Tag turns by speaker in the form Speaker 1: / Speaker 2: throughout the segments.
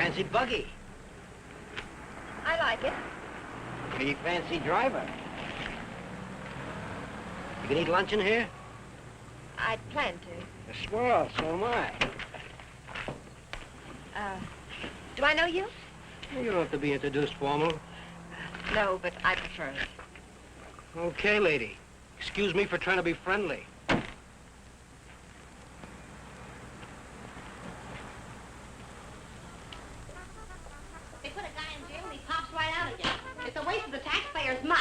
Speaker 1: fancy buggy.
Speaker 2: I like it.
Speaker 1: Pretty fancy driver. You can eat lunch in here?
Speaker 2: I'd plan to.
Speaker 1: Swell, so am I.
Speaker 2: Do I know you?
Speaker 1: You don't have to be introduced formal.
Speaker 2: No, but I prefer it.
Speaker 1: Okay, lady. Excuse me for trying to be friendly.
Speaker 3: They put a guy in jail and he pops right out again. It's a waste of the taxpayers' money.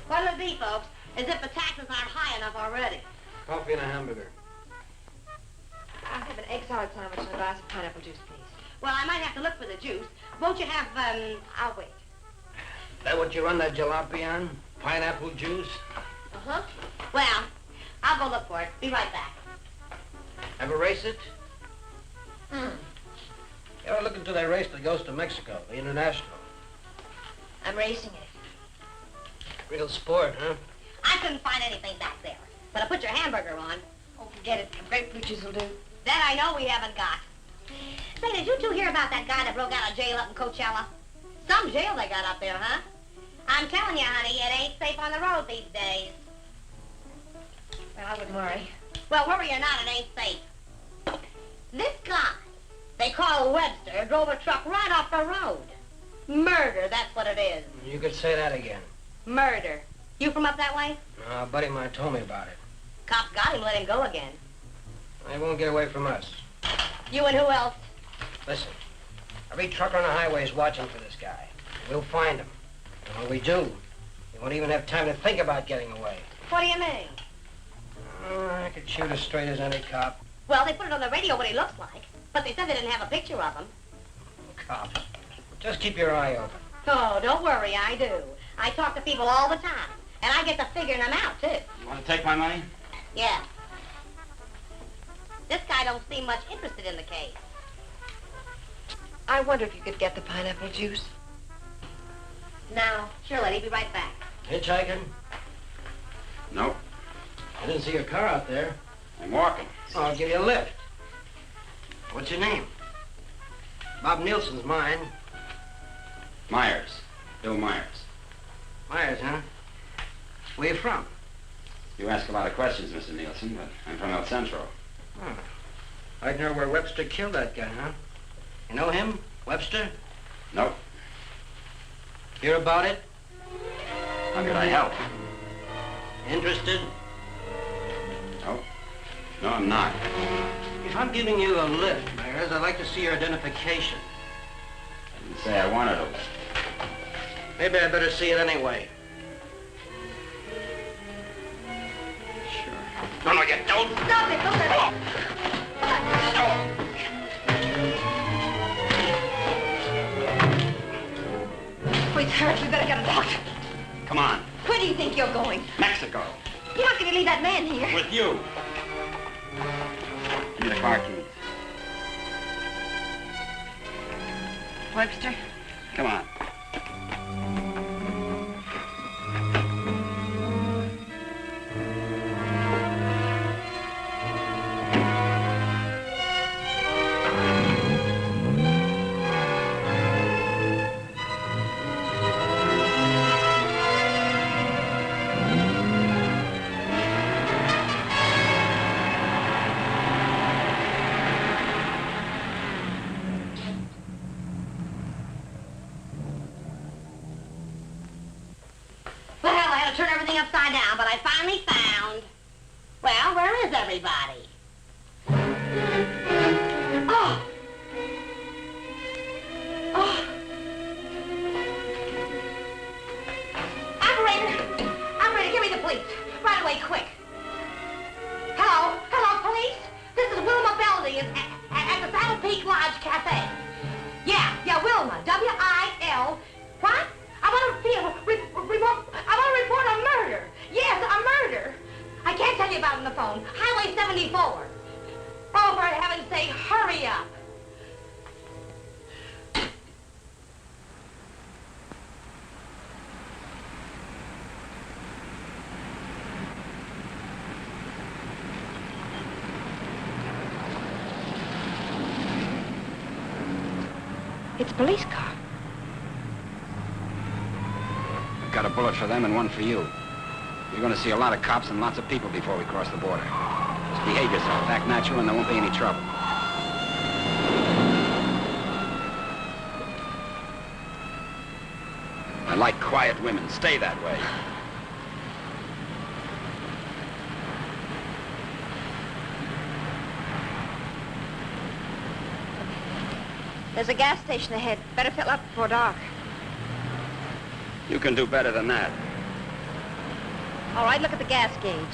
Speaker 3: What'll it be, folks? As if the taxes aren't high enough already.
Speaker 1: Coffee and a hamburger.
Speaker 2: I'll have an egg salad sandwich and a glass of pineapple juice, please.
Speaker 3: Well, I might have to look for the juice. Won't you have, I'll wait.
Speaker 1: That what you run that jalopy on? Pineapple juice?
Speaker 3: Uh-huh. Well, I'll go look for it. Be right back.
Speaker 1: Ever race it? You ever look into that race that goes to Mexico, the International?
Speaker 2: I'm racing it.
Speaker 1: Real sport, huh?
Speaker 3: I couldn't find anything back there. But I put your hamburger on.
Speaker 2: Oh, forget it. Grapefruit juice will do.
Speaker 3: That I know we haven't got. Say, did you two hear about that guy that broke out of jail up in Coachella? Some jail they got up there, huh? I'm telling you, honey, it ain't safe on the road these days.
Speaker 2: Well, I wouldn't worry.
Speaker 3: Well, worry or not, it ain't safe. This guy, they call Webster, drove a truck right off the road. Murder, that's what it is.
Speaker 1: You could say that again.
Speaker 3: Murder. You from up that way?
Speaker 1: A buddy of mine told me about it.
Speaker 3: Cops got him, let him go again.
Speaker 1: They won't get away from us.
Speaker 3: You and who else?
Speaker 1: Listen, every trucker on the highway is watching for this guy. We'll find him. And when we do, he won't even have time to think about getting away.
Speaker 3: What do you mean?
Speaker 1: Oh, I could shoot as straight as any cop.
Speaker 3: Well, they put it on the radio what he looks like, but they said they didn't have a picture of him.
Speaker 1: Cops. Just keep your eye open.
Speaker 3: Oh, don't worry, I do. I talk to people all the time, and I get to figuring them out, too.
Speaker 4: You want to take my money?
Speaker 3: Yeah. This guy don't seem much interested in the case.
Speaker 2: I wonder if you could get the pineapple juice.
Speaker 3: Now, sure, lady, be right back.
Speaker 1: Hitchhiking?
Speaker 4: Nope.
Speaker 1: I didn't see your car out there.
Speaker 4: I'm walking.
Speaker 1: Oh, I'll give you a lift. What's your name? Bob Nielsen's mine.
Speaker 4: Myers. Bill Myers.
Speaker 1: Myers, huh? Where you from?
Speaker 4: You ask a lot of questions, Mr. Nielsen, but I'm from El Centro.
Speaker 1: Oh. I'd know where Webster killed that guy, huh? You know him? Webster?
Speaker 4: Nope.
Speaker 1: Hear about it?
Speaker 4: How could I help?
Speaker 1: Interested?
Speaker 4: Nope. No, I'm not.
Speaker 1: If I'm giving you a lift, Myers, I'd like to see your identification.
Speaker 4: I didn't say I wanted a lift.
Speaker 1: Maybe I better see it anyway.
Speaker 4: Sure.
Speaker 1: No, you don't.
Speaker 3: Stop it, don't let it.
Speaker 2: Oh, he's hurt. We better get a doctor.
Speaker 4: Come on.
Speaker 2: Where do you think you're going?
Speaker 4: Mexico.
Speaker 2: You're not going to leave that man here.
Speaker 4: With you. Give me the car keys.
Speaker 2: Webster?
Speaker 4: Come on.
Speaker 3: Well, I had to turn everything upside down, but I finally found... Well, where is everybody? Oh! Oh! Operator, give me the police. Right away, quick. Hello? Hello, police? This is Wilma Belding at the Saddle Peak Lodge Cafe. Yeah, Wilma. W-I-L... What? I want to report a murder. Yes, a murder. I can't tell you about it on the phone. Highway 74. Oh, for heaven's sake, hurry up.
Speaker 2: It's a police car.
Speaker 4: I've got a bullet for them and one for you. You're going to see a lot of cops and lots of people before we cross the border. Just behave yourself, act natural, and there won't be any trouble. I like quiet women. Stay that way.
Speaker 2: There's a gas station ahead. Better fill up before dark.
Speaker 4: You can do better than that.
Speaker 2: All right, look at the gas gauge.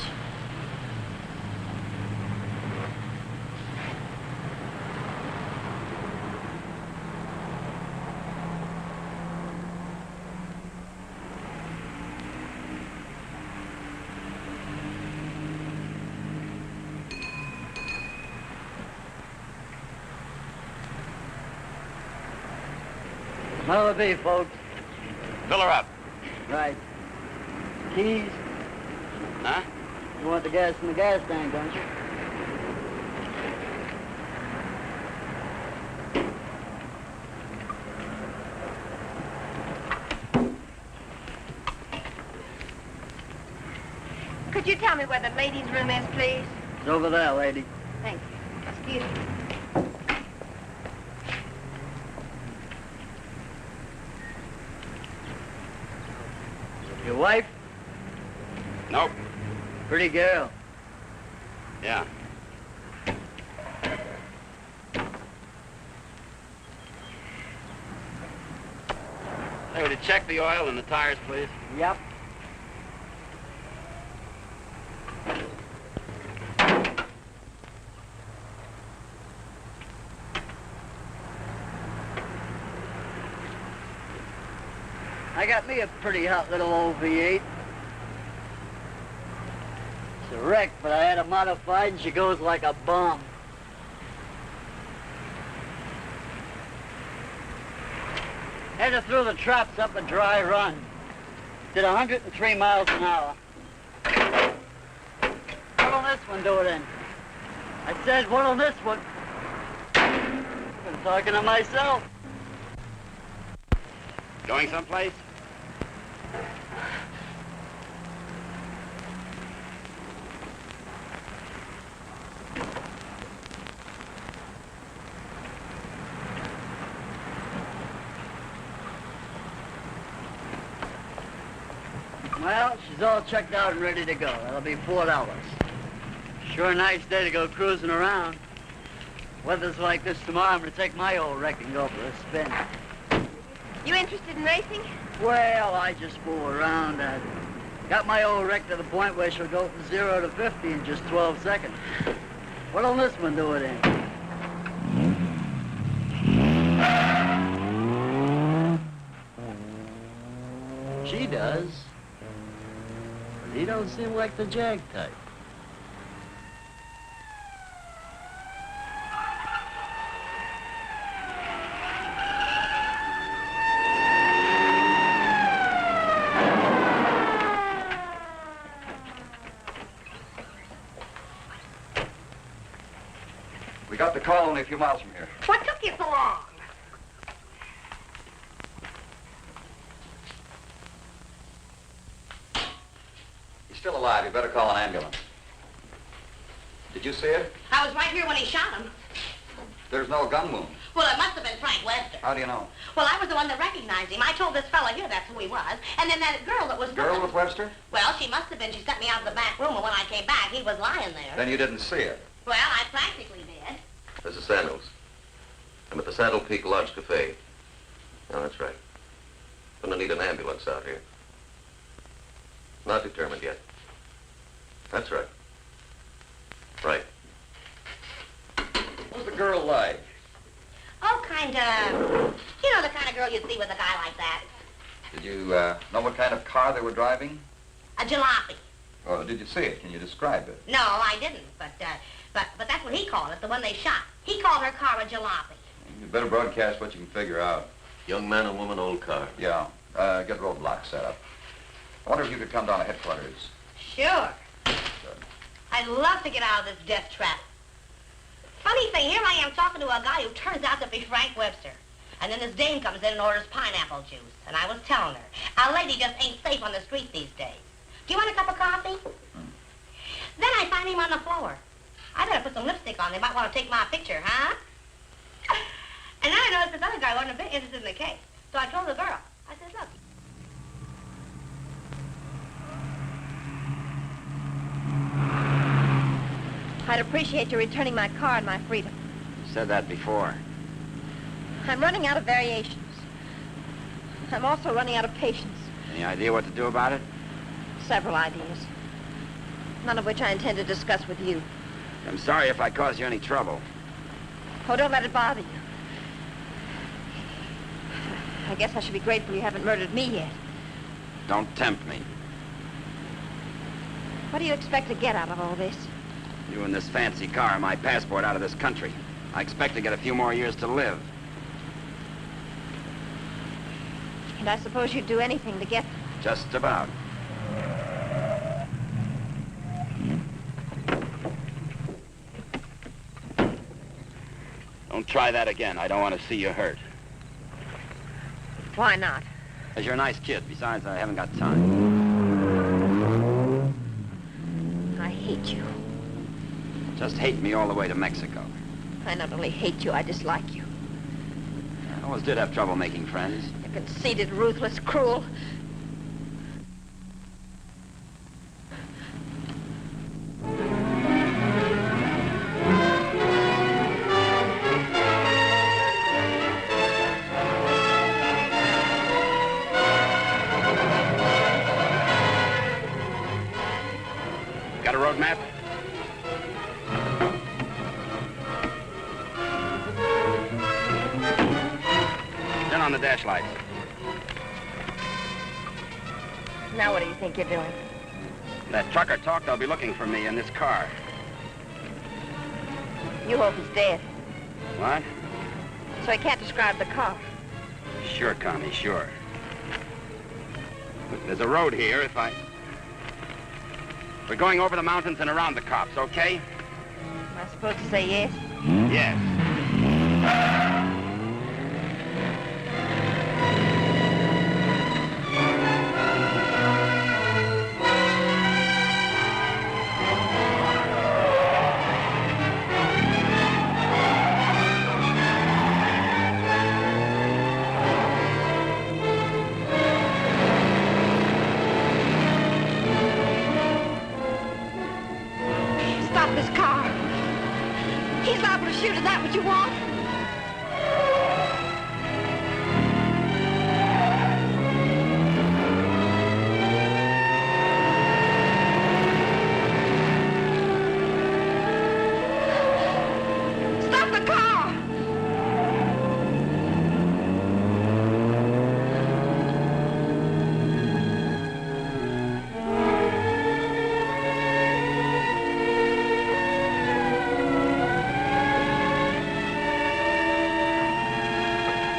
Speaker 5: What'll it be, folks?
Speaker 4: Fill her up.
Speaker 5: Right. Keys?
Speaker 4: Huh?
Speaker 5: You want the gas in the gas tank, don't you?
Speaker 2: Could you tell me where the ladies' room is, please?
Speaker 5: It's over there, lady.
Speaker 2: Thank you. Excuse me.
Speaker 5: Your wife?
Speaker 4: Nope.
Speaker 5: Pretty girl.
Speaker 4: Yeah. Hey, would you check the oil and the tires, please?
Speaker 5: Yep. I got me a pretty hot little old V8. It's a wreck, but I had her modified and she goes like a bomb. Had her through the traps up a dry run. Did 103 miles an hour. What'll this one do it in? I said, what'll this one? I'm talking to myself.
Speaker 4: Going someplace?
Speaker 5: Well, she's all checked out and ready to go. That'll be $4. Sure a nice day to go cruising around. Weather's like this tomorrow, I'm gonna take my old wreck and go for a spin.
Speaker 2: You interested in racing?
Speaker 5: Well, I just fool around. I got my old wreck to the point where she'll go from 0 to 50 in just 12 seconds. What'll this one do it in? She does. But he don't seem like the jag type.
Speaker 6: We got the call only a few miles from here.
Speaker 3: What took you so long?
Speaker 6: He's still alive. You better call an ambulance. Did you see it?
Speaker 3: I was right here when he shot him.
Speaker 6: There's no gun wound.
Speaker 3: Well, it must have been Frank Webster.
Speaker 6: How do you know?
Speaker 3: Well, I was the one that recognized him. I told this fella here that's who he was. And then that girl that was with
Speaker 6: Girl
Speaker 3: him.
Speaker 6: with Webster?
Speaker 3: Well, she must have been. She sent me out of the back room, and when I came back, he was lying there.
Speaker 6: Then you didn't see it.
Speaker 3: Well, I practically did.
Speaker 7: This is Samuels. I'm at the Saddle Peak Lodge Cafe. Oh, that's right. Gonna need an ambulance out here. Not determined yet. That's right. Right.
Speaker 6: What's the girl like?
Speaker 3: Oh, kind of. You know the kind of girl you'd see with a guy like that.
Speaker 6: Did you know what kind of car they were driving?
Speaker 3: A jalopy.
Speaker 6: Or did you see it? Can you describe it?
Speaker 3: No, I didn't. But that's what he called it, the one they shot. He called her car a jalopy.
Speaker 6: You better broadcast what you can figure out.
Speaker 7: Young man and woman, old car.
Speaker 6: Yeah. Get roadblocks set up. I wonder if you could come down to headquarters.
Speaker 3: Sure.
Speaker 6: Good.
Speaker 3: I'd love to get out of this death trap. Funny thing, here I am talking to a guy who turns out to be Frank Webster. And then this dame comes in and orders pineapple juice. And I was telling her, a lady just ain't safe on the street these days. Do you want a cup of coffee? Then I find him on the floor. I better put some lipstick on. They might want to take my picture, huh? And then I noticed this other guy wasn't a bit interested in the case. So I told the girl. I said, look.
Speaker 2: I'd appreciate you returning my car and my freedom.
Speaker 4: You said that before.
Speaker 2: I'm running out of variations. I'm also running out of patience.
Speaker 4: Any idea what to do about it?
Speaker 2: Several ideas. None of which I intend to discuss with you.
Speaker 4: I'm sorry if I caused you any trouble.
Speaker 2: Oh, don't let it bother you. I guess I should be grateful you haven't murdered me yet.
Speaker 4: Don't tempt me.
Speaker 2: What do you expect to get out of all this?
Speaker 4: You and this fancy car are my passport out of this country. I expect to get a few more years to live.
Speaker 2: And I suppose you'd do anything to get them.
Speaker 4: Just about. Don't try that again. I don't want to see you hurt.
Speaker 2: Why not?
Speaker 4: Because you're a nice kid. Besides, I haven't got time.
Speaker 2: I hate you.
Speaker 4: Just hate me all the way to Mexico.
Speaker 2: I not only hate you, I dislike you.
Speaker 4: I always did have trouble making friends.
Speaker 2: You're conceited, ruthless, cruel.
Speaker 4: Got a road map? Turn on the dash lights.
Speaker 2: Now what do you think you're doing?
Speaker 4: That trucker talked, they'll be looking for me in this car.
Speaker 2: You hope he's dead,
Speaker 4: What?
Speaker 2: so he can't describe the car.
Speaker 4: Sure, Connie, sure. There's a road here if I... We're going over the mountains and around the cops, okay?
Speaker 2: Am I supposed to say yes?
Speaker 4: Yes.
Speaker 2: Stop this car. He's liable to shoot. Is that what you want? Stop the car!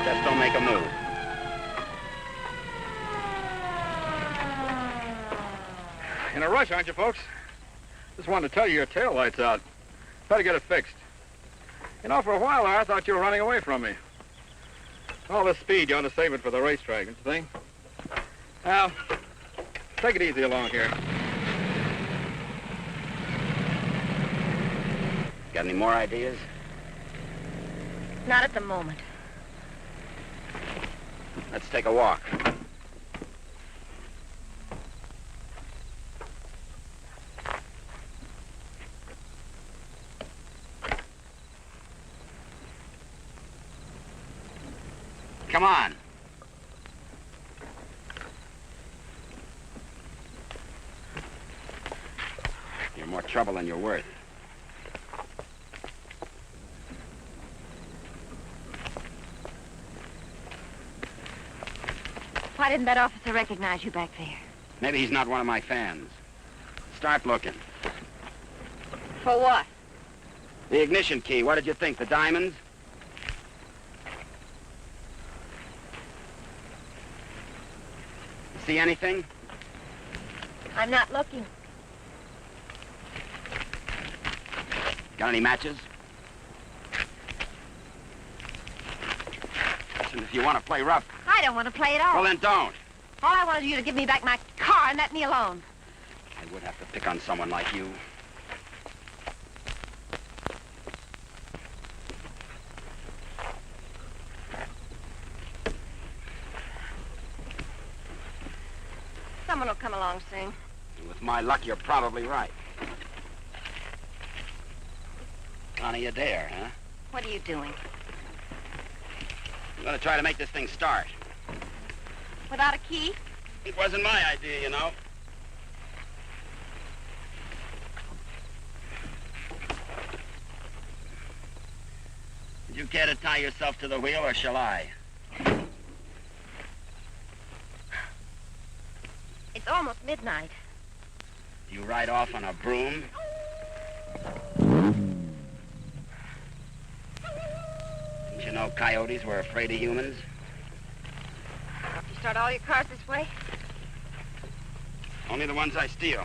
Speaker 4: Just don't make a move.
Speaker 8: In a rush, aren't you, folks? Just wanted to tell you your tail light's out. Better get it fixed. You know, for a while there, I thought you were running away from me. All this speed, you ought to save it for the racetrack, don't you think? Now, take it easy along here.
Speaker 4: Got any more ideas?
Speaker 2: Not at the moment.
Speaker 4: Let's take a walk. Come on. You're more trouble than you're worth.
Speaker 2: Why didn't that officer recognize you back there?
Speaker 4: Maybe he's not one of my fans. Start looking.
Speaker 2: For what?
Speaker 4: The ignition key, what did you think? The diamonds? See anything?
Speaker 2: I'm not looking.
Speaker 4: Got any matches? Listen, if you want to play rough,
Speaker 2: I don't want to play at all.
Speaker 4: well, then don't.
Speaker 2: All I wanted you to give me back my car and let me alone.
Speaker 4: I would have to pick on someone like you.
Speaker 2: Someone will come along soon.
Speaker 4: And with my luck, you're probably right. Connie Adair, huh?
Speaker 2: What are you doing?
Speaker 4: I'm going to try to make this thing start.
Speaker 2: Without a key?
Speaker 4: It wasn't my idea, you know. Would you care to tie yourself to the wheel, or shall I?
Speaker 2: It's almost midnight.
Speaker 4: You ride off on a broom? Didn't you know coyotes were afraid of humans?
Speaker 2: You start all your cars this way?
Speaker 4: Only the ones I steal.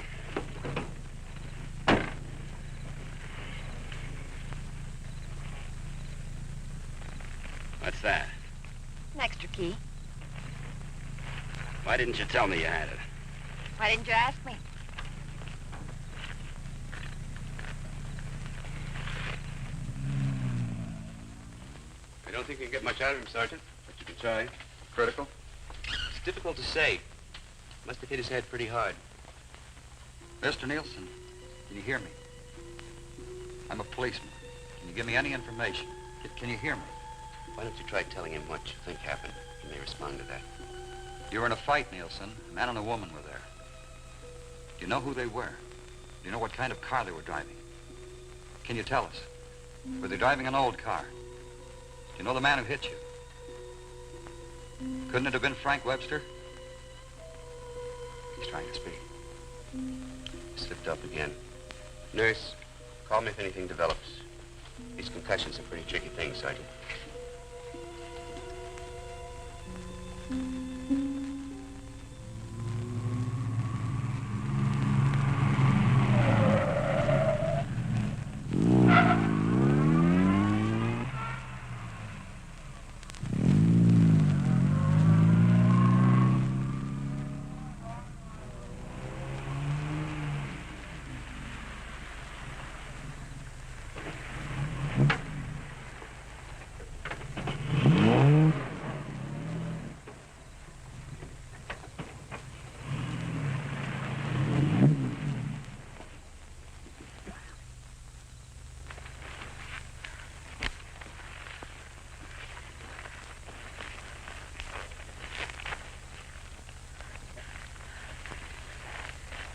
Speaker 4: What's that?
Speaker 2: An extra key.
Speaker 4: Why didn't you tell me you had it?
Speaker 2: Why didn't you ask me?
Speaker 9: I don't think you can get much out of him, Sergeant, but you can try.
Speaker 6: Critical?
Speaker 9: It's difficult to say. Must have hit his head pretty hard.
Speaker 6: Mr. Nielsen, can you hear me? I'm a policeman. Can you give me any information? Can you hear me?
Speaker 9: Why don't you try telling him what you think happened? He may respond to that.
Speaker 6: You were in a fight, Nielsen. A man and a woman were there. Do you know who they were? Do you know what kind of car they were driving? Can you tell us? Were they driving an old car? Do you know the man who hit you? Couldn't it have been Frank Webster?
Speaker 9: He's trying to speak. Slipped up again. Nurse, call me if anything develops. These concussions are pretty tricky things, Sergeant.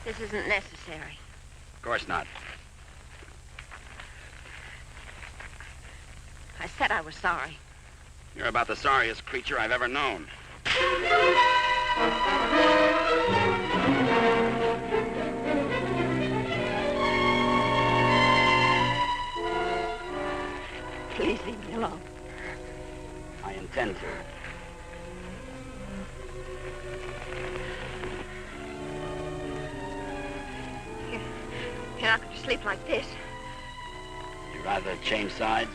Speaker 2: This isn't necessary.
Speaker 4: Of course not.
Speaker 2: I said I was sorry.
Speaker 4: You're about the sorriest creature I've ever known.
Speaker 2: Please leave me alone.
Speaker 4: I intend to.
Speaker 2: You're not going to sleep like this.
Speaker 4: You rather change sides?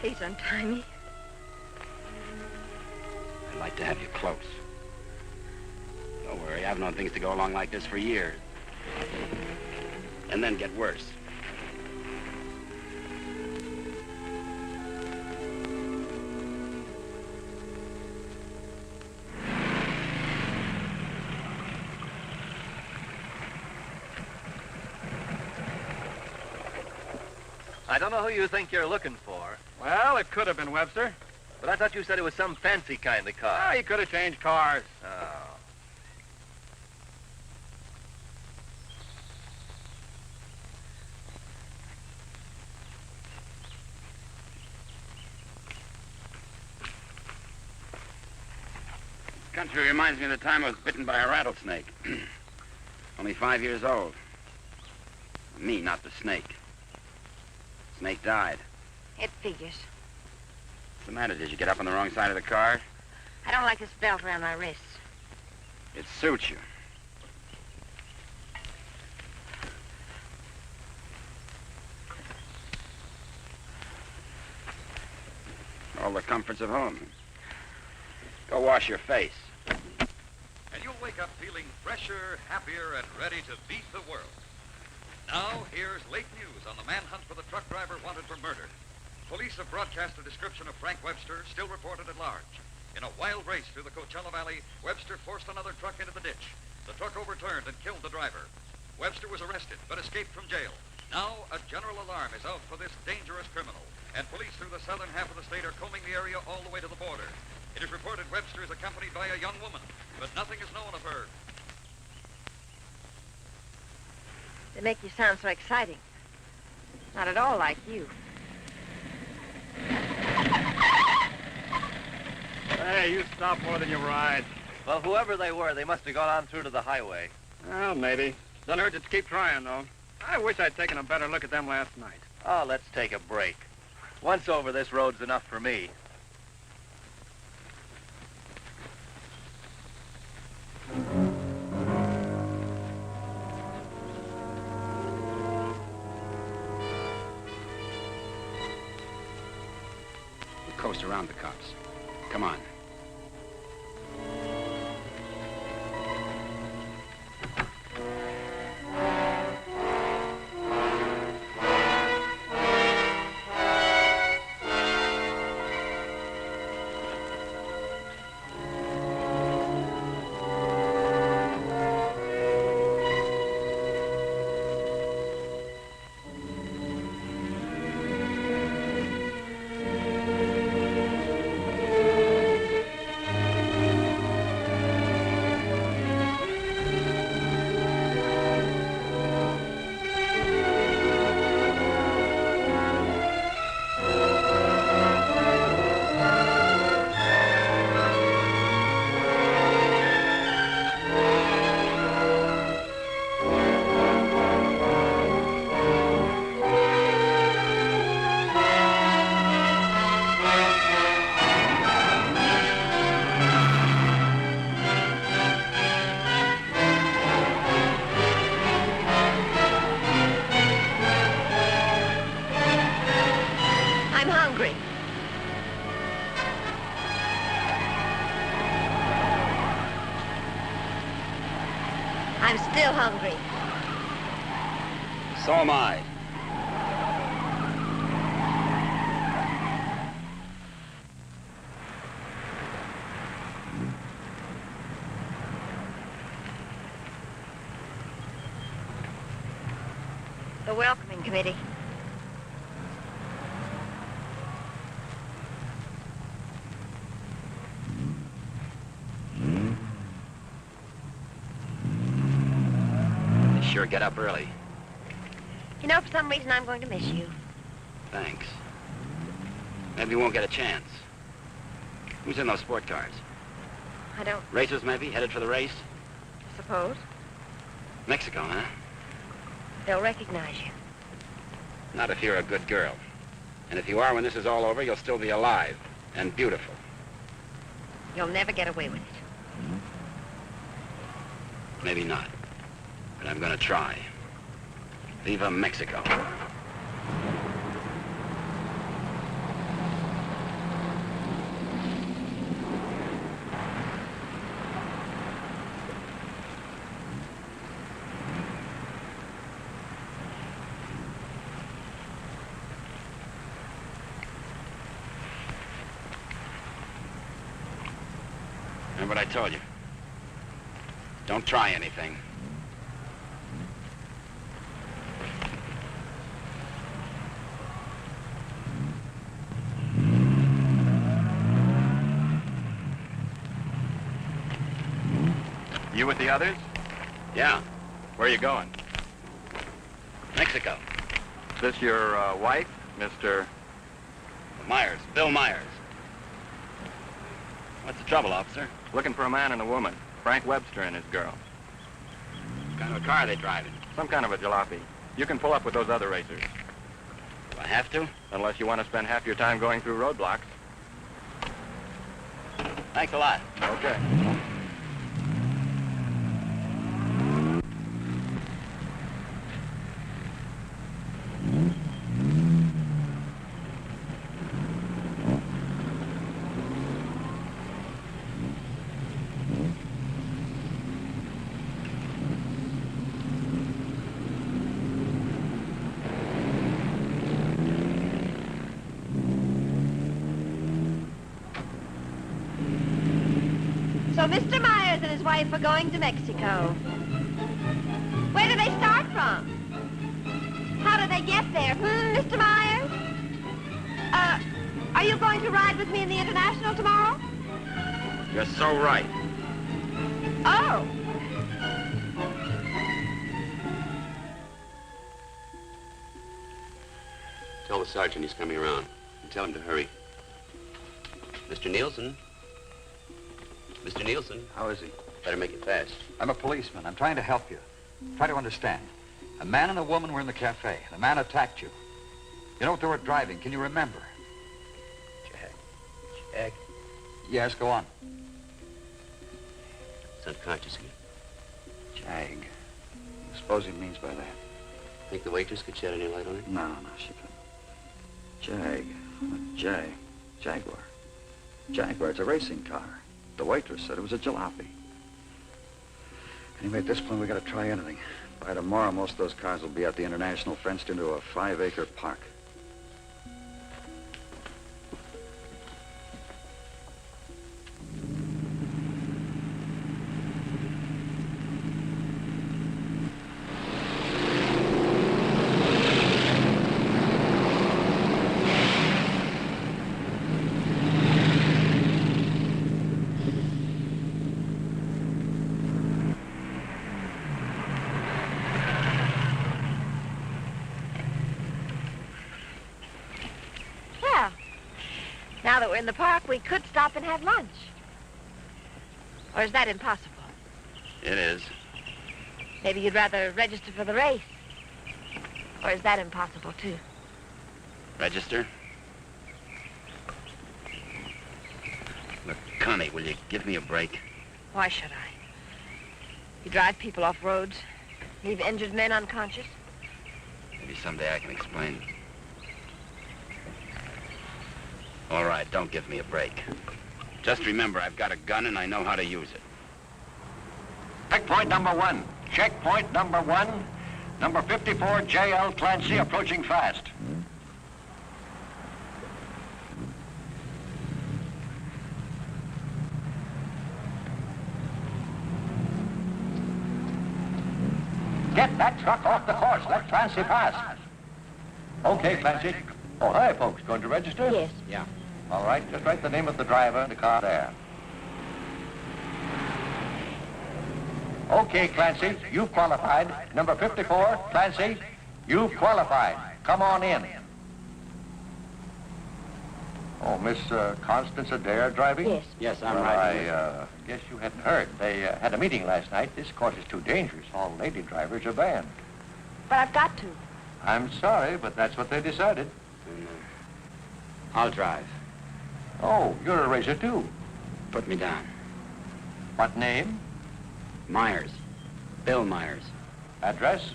Speaker 2: Please untie me.
Speaker 4: I'd like to have you close. Don't worry, I've known things to go along like this for years. And then get worse.
Speaker 10: I don't know who you think you're looking for,
Speaker 8: Well, it could have been Webster.
Speaker 10: but I thought you said it was some fancy kind of car.
Speaker 8: Ah, he could have changed cars.
Speaker 10: Oh.
Speaker 4: Country reminds me of the time I was bitten by a rattlesnake. Only 5 years old. Me, not the snake. Snake died.
Speaker 2: It figures.
Speaker 4: What's the matter? Did you get up on the wrong side of the car?
Speaker 2: I don't like this belt around my wrists.
Speaker 4: It suits you. All the comforts of home. Go wash your face.
Speaker 11: And you'll wake up feeling fresher, happier, and ready to beat the world. Now, here's late news on the manhunt for the truck driver wanted for murder. Police have broadcast a description of Frank Webster, still reported at large. In a wild race through the Coachella Valley, Webster forced another truck into the ditch. The truck overturned and killed the driver. Webster was arrested, but escaped from jail. Now, a general alarm is out for this dangerous criminal, and police through the southern half of the state are combing the area all the way to the border. It is reported Webster is accompanied by a young woman, but nothing is known of her.
Speaker 2: They make you sound so exciting. Not at all like you.
Speaker 8: Hey, you stop more than you ride.
Speaker 10: Well, whoever they were, they must have gone on through to the highway.
Speaker 8: Well, maybe. Doesn't hurt to keep trying, though. I wish I'd taken a better look at them last night.
Speaker 10: Oh, let's take a break. Once over, this road's enough for me.
Speaker 4: We'll coast around the cops. Come on.
Speaker 2: I'm still hungry.
Speaker 4: So am I.
Speaker 2: The welcoming committee.
Speaker 4: They sure get up early.
Speaker 2: You know, for some reason, I'm going to miss you.
Speaker 4: Thanks. Maybe we won't get a chance. Who's in those sport cars?
Speaker 2: I don't
Speaker 4: Racers, maybe? Headed for the race?
Speaker 2: suppose.
Speaker 4: Mexico, huh?
Speaker 2: They'll recognize you.
Speaker 4: Not if you're a good girl. And if you are, when this is all over, you'll still be alive and beautiful.
Speaker 2: You'll never get away with it.
Speaker 4: Maybe not. But I'm gonna try. Viva Mexico. Remember what I told you? Don't try anything.
Speaker 8: You with the others?
Speaker 4: Yeah,
Speaker 8: Where are you going?
Speaker 4: Mexico.
Speaker 8: Is this your wife, Mr.
Speaker 4: Myers, Bill Myers. What's the trouble, officer?
Speaker 8: Looking for a man and a woman. Frank Webster and his girl.
Speaker 4: What kind of a car are they driving?
Speaker 8: Some kind of a jalopy. You can pull up with those other racers.
Speaker 4: Do I have to?
Speaker 8: Unless you want to spend half your time going through roadblocks.
Speaker 4: Thanks a lot.
Speaker 8: Okay.
Speaker 2: highway for going to Mexico. Where do they start from? How do they get there, Mr. Myers? Are you going to ride with me in the International tomorrow?
Speaker 4: You're so right.
Speaker 2: Oh.
Speaker 9: Tell the sergeant he's coming around. And tell him to hurry. Mr. Nielsen? Mr. Nielsen?
Speaker 6: How is he?
Speaker 9: Better make it fast.
Speaker 6: I'm a policeman. I'm trying to help you. Try to understand. A man and a woman were in the cafe. The man attacked you. You know what they were driving? Can you remember?
Speaker 9: Jag.
Speaker 6: Yes, go on.
Speaker 9: It's unconscious again.
Speaker 6: Jag. I suppose he means by that.
Speaker 9: Think the waitress could shed any light on it?
Speaker 6: No, she couldn't. Jag. A Jag. Jaguar. Jaguar, it's a racing car. The waitress said it was a jalopy. Anyway, at this point, we gotta try anything. By tomorrow, most of those cars will be at the International, fenced into a 5-acre park.
Speaker 2: Now that we're in the park, we could stop and have lunch. Or is that impossible?
Speaker 4: It is.
Speaker 2: Maybe you'd rather register for the race. Or is that impossible, too?
Speaker 4: Register? Look, Connie, will you give me a break?
Speaker 2: Why should I? You drive people off roads, leave injured men unconscious.
Speaker 4: Maybe someday I can explain. All right, don't give me a break. Just remember, I've got a gun and I know how to use it.
Speaker 12: Checkpoint number 1. Checkpoint number 1. Number 54, J.L. Clancy, approaching fast. Get that truck off the course. Let Clancy pass. Okay, Clancy. Oh, hi, folks. Going to register?
Speaker 2: Yes.
Speaker 4: Yeah.
Speaker 12: All right, just write the name of the driver in the car there. Okay, Clancy, you've qualified. Number 54, Clancy, you've qualified. Come on in. Oh, Miss Constance Adair driving?
Speaker 2: Yes.
Speaker 4: Yes, I'm
Speaker 12: Well,
Speaker 4: riding.
Speaker 12: I guess you hadn't heard. They had a meeting last night. This course is too dangerous. All lady drivers are banned.
Speaker 2: But I've got to.
Speaker 12: I'm sorry, but that's what they decided.
Speaker 4: I'll drive.
Speaker 12: Oh, you're a racer, too.
Speaker 4: Put me down.
Speaker 12: What name?
Speaker 4: Myers. Bill Myers.
Speaker 12: Address?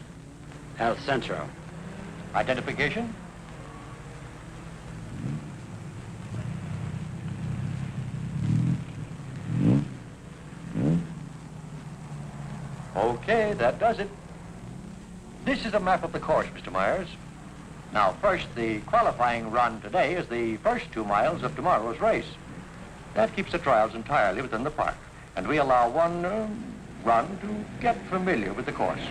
Speaker 4: El Centro.
Speaker 12: Identification? Okay, that does it. This is a map of the course, Mr. Myers. Now, first, the qualifying run today is the first 2 miles of tomorrow's race. That keeps the trials entirely within the park, and we allow one run to get familiar with the course.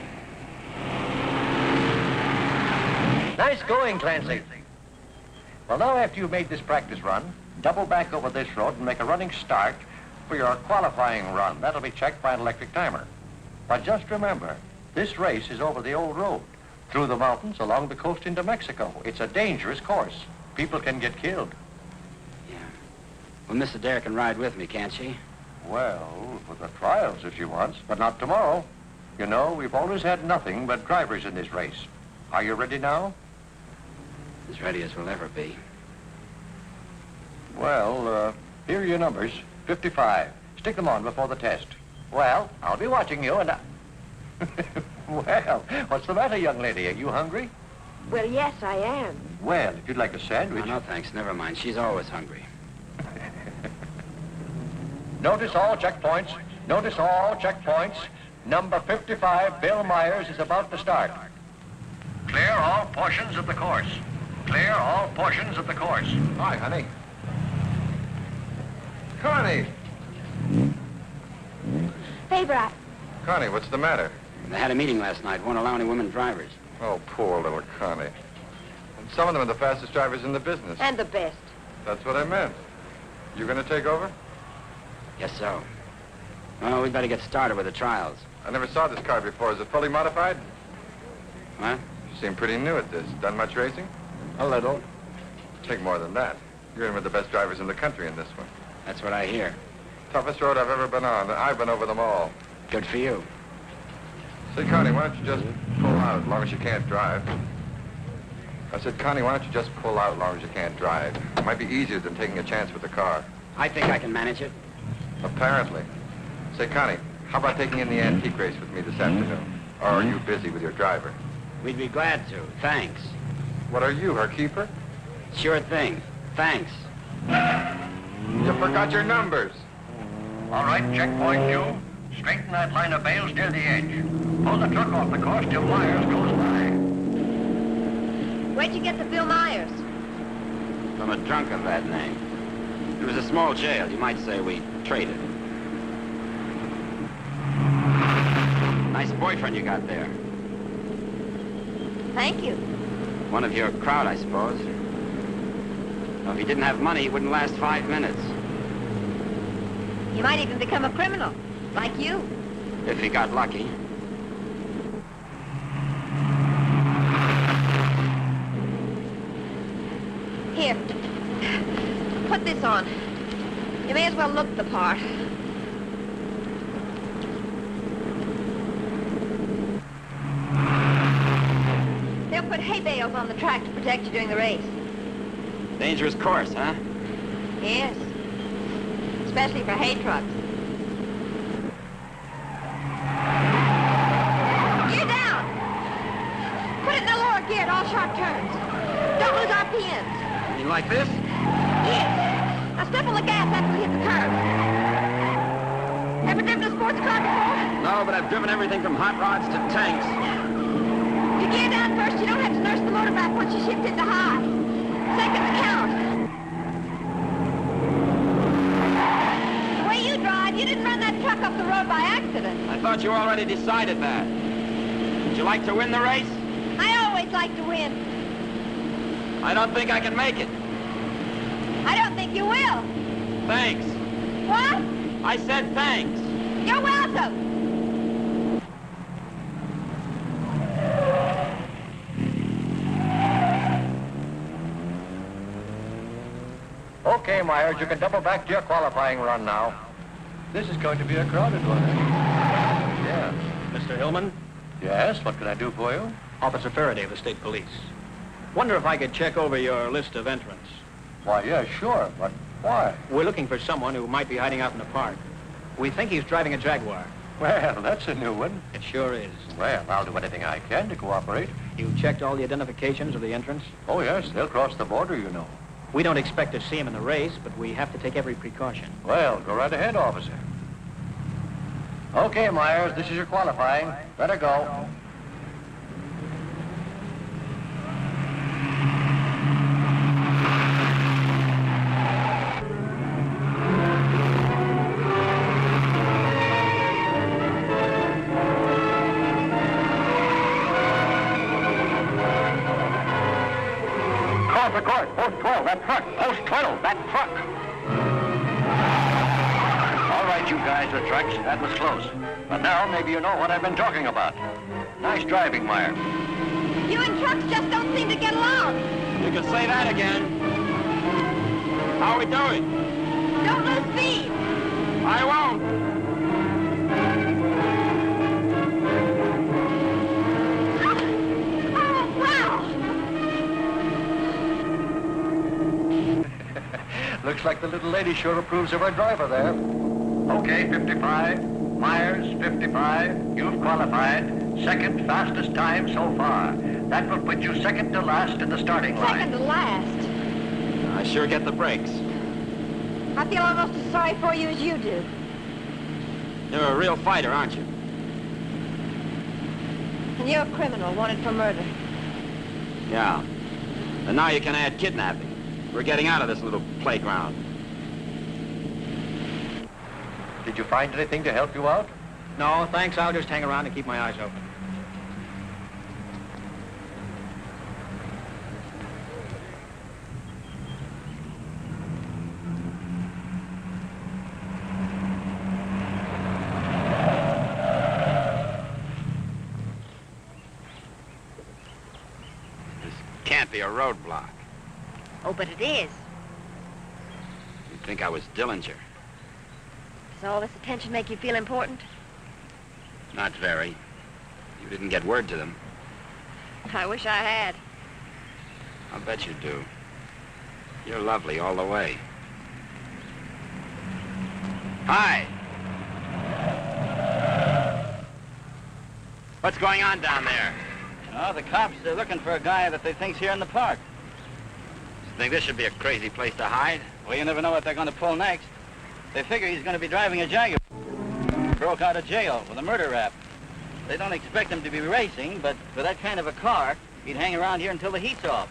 Speaker 12: Nice going, Clancy. Well, now after you've made this practice run, double back over this road and make a running start for your qualifying run. That'll be checked by an electric timer. But just remember, this race is over the old road, through the mountains, along the coast into Mexico. It's a dangerous course. People can get killed.
Speaker 4: Yeah. Well, Miss Adair can ride with me, can't she?
Speaker 12: Well, for the trials if she wants, but not tomorrow. You know, we've always had nothing but drivers in this race. Are you ready now?
Speaker 4: As ready as we'll ever be.
Speaker 12: Well, here are your numbers. 55. Stick them on before the test. Well, I'll be watching you and Well, what's the matter, young lady? Are you hungry?
Speaker 2: Well, yes, I am.
Speaker 12: Well, if you'd like a sandwich...
Speaker 4: No, thanks. Never mind. She's always hungry.
Speaker 12: Notice all checkpoints. Notice all checkpoints. Number 55, Bill Myers, is about to start. Clear all portions of the course. Clear all portions of the course.
Speaker 8: Hi, honey. Connie!
Speaker 2: Favor,
Speaker 8: Connie, what's the matter?
Speaker 4: They had a meeting last night. Won't allow any women drivers.
Speaker 8: Oh, poor little Connie. And some of them are the fastest drivers in the business.
Speaker 2: and the best.
Speaker 8: That's what I meant. You gonna take over?
Speaker 4: Guess so. Well, we'd better get started with the trials.
Speaker 8: I never saw this car before. Is it fully modified?
Speaker 4: What?
Speaker 8: You seem pretty new at this. Done much racing?
Speaker 4: A little.
Speaker 8: Take more than that. You're in with the best drivers in the country in this one.
Speaker 4: That's what I hear.
Speaker 8: Toughest road I've ever been on. I've been over them all.
Speaker 4: Good for you.
Speaker 8: Say, Connie, why don't you just pull out as long as you can't drive? I said, Connie, why don't you just pull out as long as you can't drive? It might be easier than taking a chance with the car.
Speaker 4: I think I can manage it.
Speaker 8: Apparently. Say, Connie, how about taking in the antique race with me this afternoon? Or are you busy with your driver?
Speaker 4: We'd be glad to. Thanks.
Speaker 8: What are you, her keeper?
Speaker 4: Sure thing. Thanks.
Speaker 8: You forgot your numbers.
Speaker 12: All right, checkpoint 2. Straighten that line of bales near the edge. Pull the truck off the course till Myers goes by.
Speaker 2: Where'd you get the Bill Myers?
Speaker 4: From a drunk of that name. It was a small jail. You might say we traded. Nice boyfriend you got there.
Speaker 2: Thank you.
Speaker 4: One of your crowd, I suppose. Well, if he didn't have money, he wouldn't last 5 minutes.
Speaker 2: He might even become a criminal, like you.
Speaker 4: If he got lucky.
Speaker 2: Here. Put this on. You may as well look the part. They'll put hay bales on the track to protect you during the race.
Speaker 4: Dangerous course, huh?
Speaker 2: Yes. Especially for hay trucks. Gear down! Put it in the lower gear at all sharp turns. Don't lose RPMs.
Speaker 4: You like this?
Speaker 2: Yes. Now step on the gas after we hit the curve. Ever driven a sports car before?
Speaker 4: No, but I've driven everything from hot rods to tanks.
Speaker 2: You gear down first, you don't have to nurse the motor back once you shift into high. Seconds count. The way you drive, you didn't run that truck up the road by accident.
Speaker 4: I thought you already decided that. Would you like to win the race?
Speaker 2: I always like to win.
Speaker 4: I don't think I can make it.
Speaker 2: I don't think you will.
Speaker 4: Thanks.
Speaker 2: What?
Speaker 4: I said thanks.
Speaker 2: You're welcome.
Speaker 12: Okay, Myers, you can double back to your qualifying run now.
Speaker 13: This is going to be a crowded one, eh?
Speaker 12: Yeah.
Speaker 13: Mr. Hillman?
Speaker 12: Yes, what can I do for you?
Speaker 13: Officer Faraday of the State Police. Wonder if I could check over your list of entrants.
Speaker 12: Why, yeah, sure, but why?
Speaker 13: We're looking for someone who might be hiding out in the park. We think he's driving a Jaguar.
Speaker 12: Well, that's a new one.
Speaker 13: It sure is.
Speaker 12: Well, I'll do anything I can to cooperate.
Speaker 13: You checked all the identifications of the entrants?
Speaker 12: Oh, yes, they'll cross the border, you know.
Speaker 13: We don't expect to see him in the race, but we have to take every precaution.
Speaker 12: Well, go right ahead, officer. Okay, Myers, this is your qualifying. Better go. Call for court. Post 12, that truck. Post 12, that truck. All right, you guys with trucks, that was close. But now maybe you know what I've been talking about. Nice driving, Meyer.
Speaker 2: You and trucks just don't seem to get along.
Speaker 4: You can say that again. How are we doing?
Speaker 2: Don't lose speed.
Speaker 4: I won't.
Speaker 2: Oh, wow.
Speaker 12: Looks like the little lady sure approves of her driver there. Okay, 55. Myers, 55. You've qualified. Second fastest time so far. That will put you second to last in the starting line.
Speaker 2: Second to last.
Speaker 4: I sure get the breaks.
Speaker 2: I feel almost as sorry for you as you do.
Speaker 4: You're a real fighter, aren't you?
Speaker 2: And you're a criminal wanted for murder.
Speaker 4: Yeah. And now you can add kidnapping. We're getting out of this little playground.
Speaker 12: Did you find anything to help you out?
Speaker 13: No, thanks. I'll just hang around and keep my eyes open.
Speaker 4: Can't be a roadblock.
Speaker 2: Oh, but it is.
Speaker 4: You'd think I was Dillinger.
Speaker 2: Does all this attention make you feel important?
Speaker 4: Not very. You didn't get word to them.
Speaker 2: I wish I had.
Speaker 4: I'll bet you do. You're lovely all the way. Hi. What's going on down there?
Speaker 5: Oh, the cops, they're looking for a guy that they think's here in the park.
Speaker 4: Think this should be a crazy place to hide?
Speaker 5: Well, you never know what they're going to pull next. They figure he's going to be driving a Jaguar. Broke out of jail with a murder rap. They don't expect him to be racing, but for that kind of a car, he'd hang around here until the heat's off.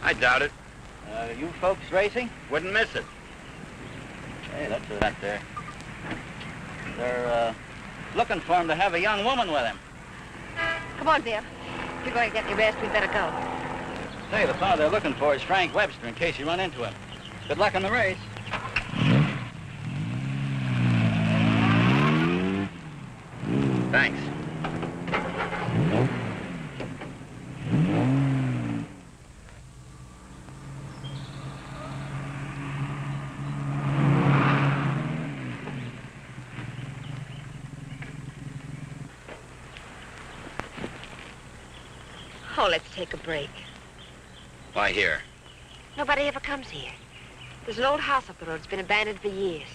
Speaker 4: I doubt it.
Speaker 5: You folks racing?
Speaker 4: Wouldn't miss it.
Speaker 5: Hey, that's a that there. They're looking for him to have a young woman with him.
Speaker 2: Come on, Bill. If you're going to get any rest, we'd better go.
Speaker 5: Say, the fellow they're looking for is Frank Webster, in case you run into him. Good luck in the race.
Speaker 4: Thanks.
Speaker 2: Oh, let's take a break.
Speaker 4: Why here?
Speaker 2: Nobody ever comes here. There's an old house up the road. It's been abandoned for years.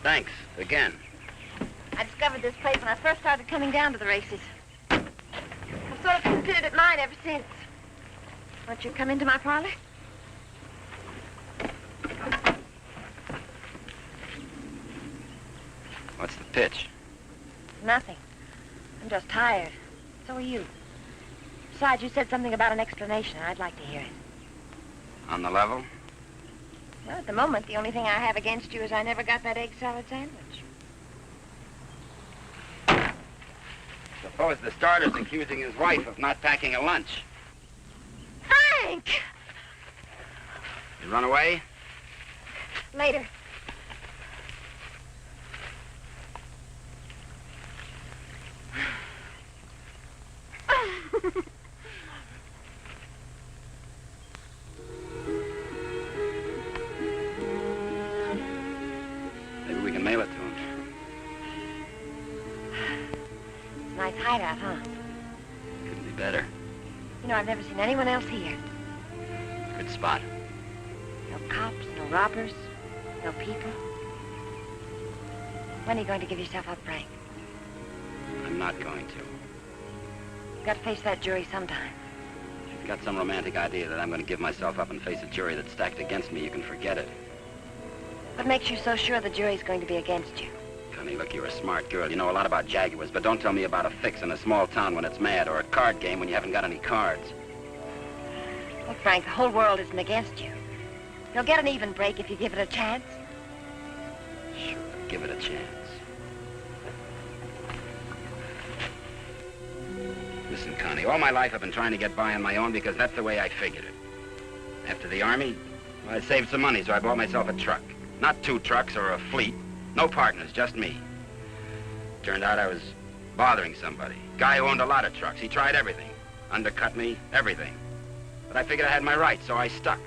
Speaker 4: Thanks, again.
Speaker 2: I discovered this place when I first started coming down to the races. I've sort of considered it mine ever since. Won't you come into my parlor?
Speaker 4: What's the pitch?
Speaker 2: Nothing. I'm just tired. So are you. Besides, you said something about an explanation, and I'd like to hear it.
Speaker 4: On the level?
Speaker 2: Well, at the moment, the only thing I have against you is I never got that egg salad sandwich.
Speaker 4: Suppose the starter's accusing his wife of not packing a lunch.
Speaker 2: Frank!
Speaker 4: You run away?
Speaker 2: Later.
Speaker 4: Maybe we can mail it to him.
Speaker 2: It's a nice hideout, huh?
Speaker 4: Couldn't be better.
Speaker 2: You know, I've never seen anyone else here.
Speaker 4: Good spot.
Speaker 2: No cops, no robbers, no people. When are you going to give yourself up, Frank?
Speaker 4: I'm not going to.
Speaker 2: You've got to face that jury sometime.
Speaker 4: If you've got some romantic idea that I'm going to give myself up and face a jury that's stacked against me, you can forget it.
Speaker 2: What makes you so sure the jury's going to be against you?
Speaker 4: Connie, look, you're a smart girl. You know a lot about Jaguars, but don't tell me about a fix in a small town when it's mad, or a card game when you haven't got any cards.
Speaker 2: Look, Frank, the whole world isn't against you. You'll get an even break if you give it a chance.
Speaker 4: Sure, give it a chance. Listen, Connie, all my life I've been trying to get by on my own because that's the way I figured it. After the Army, well, I saved some money, so I bought myself a truck. Not 2 trucks or a fleet. No partners, just me. Turned out I was bothering somebody. Guy who owned a lot of trucks. He tried everything. Undercut me, everything. But I figured I had my rights, so I stuck.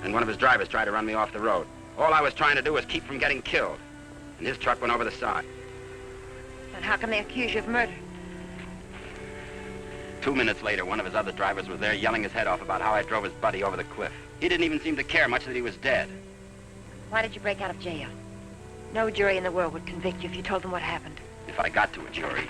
Speaker 4: and one of his drivers tried to run me off the road. All I was trying to do was keep from getting killed, and his truck went over the side.
Speaker 2: And how can they accuse you of murder?
Speaker 4: 2 minutes later, one of his other drivers was there yelling his head off about how I drove his buddy over the cliff. He didn't even seem to care much that he was dead.
Speaker 2: Why did you break out of jail? No jury in the world would convict you if you told them what happened.
Speaker 4: If I got to a jury.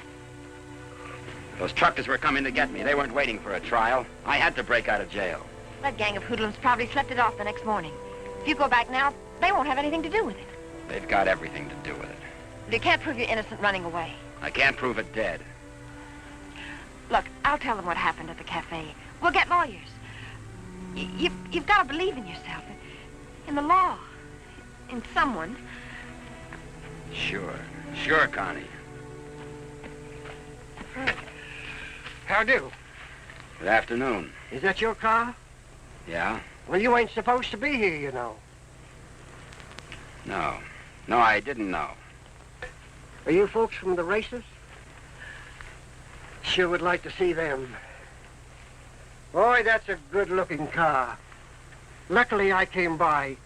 Speaker 4: Those truckers were coming to get me. They weren't waiting for a trial. I had to break out of jail.
Speaker 2: That gang of hoodlums probably slept it off the next morning. If you go back now, they won't have anything to do with it.
Speaker 4: They've got everything to do with it.
Speaker 2: But you can't prove you're innocent running away.
Speaker 4: I can't prove it dead.
Speaker 2: Look, I'll tell them what happened at the cafe. We'll get lawyers. You've got to believe in yourself, in the law, in someone.
Speaker 4: Sure, Connie.
Speaker 1: How do?
Speaker 4: Good afternoon.
Speaker 1: Is that your car?
Speaker 4: Yeah?
Speaker 1: Well, you ain't supposed to be here, you know.
Speaker 4: No, I didn't know.
Speaker 1: Are you folks from the races? Sure would like to see them. Boy, that's a good-looking car. Luckily, I came by.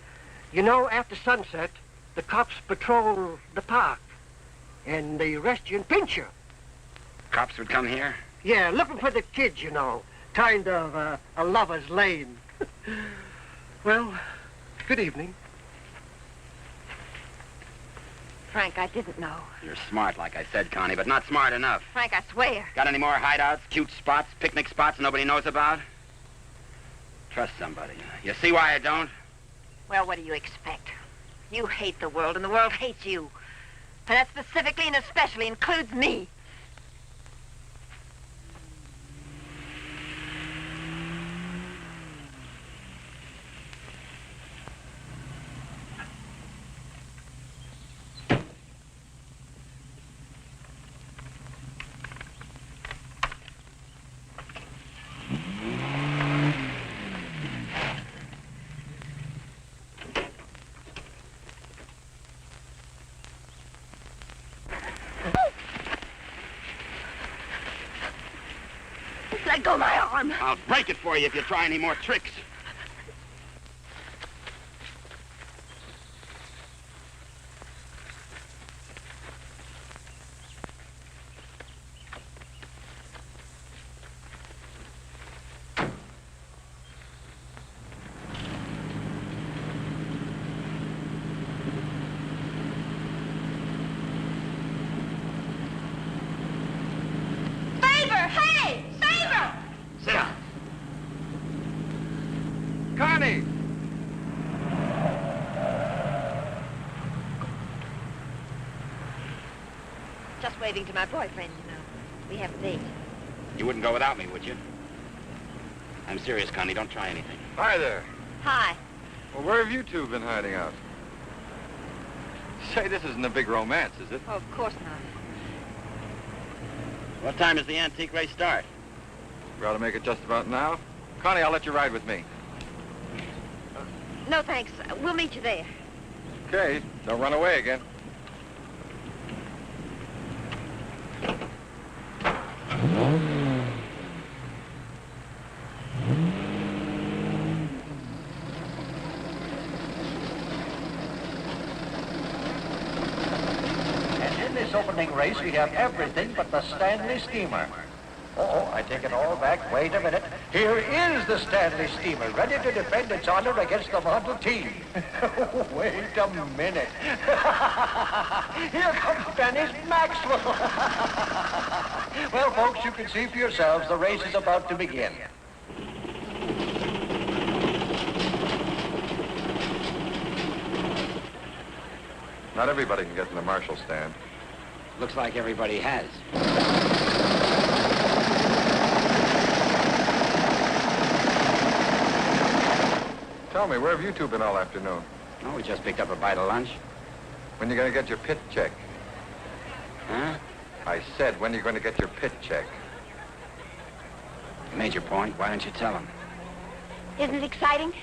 Speaker 1: You know, after sunset, the cops patrol the park. And they arrest you and pinch you.
Speaker 4: Cops would come here?
Speaker 1: Yeah, looking for the kids, you know. Kind of a lover's lane. Well, good evening.
Speaker 2: Frank, I didn't know.
Speaker 4: You're smart, like I said, Connie, but not smart enough.
Speaker 2: Frank, I swear.
Speaker 4: Got any more hideouts, cute spots, picnic spots nobody knows about? Trust somebody. You see why I don't?
Speaker 2: Well, what do you expect? You hate the world, and the world hates you. And that specifically and especially includes me. Let go of my arm.
Speaker 4: I'll break it for you if you try any more tricks. Sit down.
Speaker 8: Connie!
Speaker 2: Just waving to my boyfriend, you know. We have a date.
Speaker 4: You wouldn't go without me, would you? I'm serious, Connie. Don't try anything.
Speaker 8: Hi there.
Speaker 2: Hi.
Speaker 8: Well, where have you two been hiding out? Say, this isn't a big romance, is it?
Speaker 2: Oh, of course not.
Speaker 4: What time does the antique race start?
Speaker 8: We ought to make it just about now. Connie, I'll let you ride with me.
Speaker 2: No, thanks. We'll meet you there.
Speaker 8: Okay, don't run away again.
Speaker 12: And in this opening race, we have everything but the Stanley Steamer. Oh, I take it all back. Wait a minute. Here is the Stanley Steamer, ready to defend its honor against the Model T. Wait a minute. Here comes Dennis Maxwell. Well, folks, you can see for yourselves the race is about to begin.
Speaker 8: Not everybody can get in the marshal stand.
Speaker 4: Looks like everybody has.
Speaker 8: Tell me, where have you two been all afternoon?
Speaker 4: Oh, we just picked up a bite of lunch.
Speaker 8: When you going to get your pit check?
Speaker 4: Huh?
Speaker 8: I said, when are you going to get your pit check?
Speaker 4: You made your point. Why don't you tell him?
Speaker 2: Isn't it exciting?